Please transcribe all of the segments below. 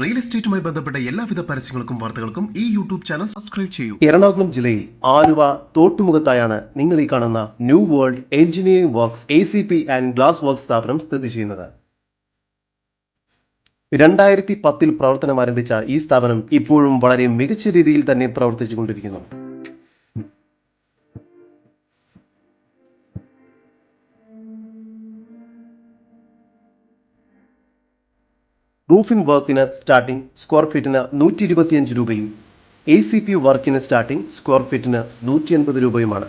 Real എസ്റ്റേറ്റുമായി ബന്ധപ്പെട്ട എല്ലാവിധ പരസ്യങ്ങൾക്കും വാർത്തകൾക്കും ഈ യൂട്യൂബ് ചാനൽ സബ്സ്ക്രൈബ് ചെയ്യൂ. എറണാകുളം ജില്ലയിൽ ആലുവ തോട്ടുമുഖത്തായാണ് നിങ്ങൾ ഈ കാണുന്ന new world engineering works ACP and glass works സ്ഥാപനം സ്ഥിതി ചെയ്യുന്നത്. 2010 പ്രവർത്തനം ആരംഭിച്ച ഈ സ്ഥാപനം ഇപ്പോഴും വളരെ മികച്ച രീതിയിൽ തന്നെ പ്രവർത്തിച്ചുകൊണ്ടിരിക്കുന്നു. റൂഫിംഗ് വർക്കിന് സ്റ്റാർട്ടിംഗ് സ്ക്വയർ ഫീറ്റിന് 125 രൂപയും ACP വർക്കിന് സ്റ്റാർട്ടിംഗ് സ്ക്വയർ ഫീറ്റിന് 180 രൂപയുമാണ്.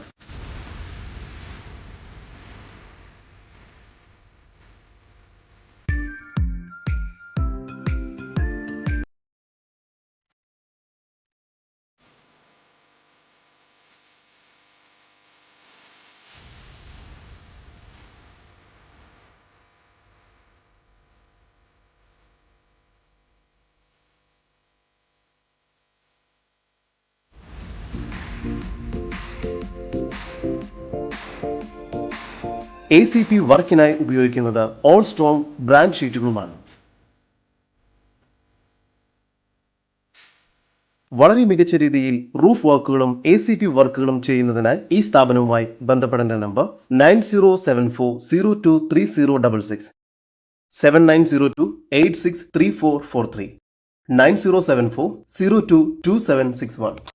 ACP വർക്കിനായി ഉപയോഗിക്കുന്നത് ഓൾ സ്ട്രോങ് ബ്രാൻഡ് ഷീറ്റുകളുമാണ്. വളരെ മികച്ച രീതിയിൽ റൂഫ് വർക്കുകളും ACP വർക്കുകളും ചെയ്യുന്നതിനായി ഈ സ്ഥാപനവുമായി ബന്ധപ്പെടേണ്ട നമ്പർ 9074023066 7902863443 9074022761.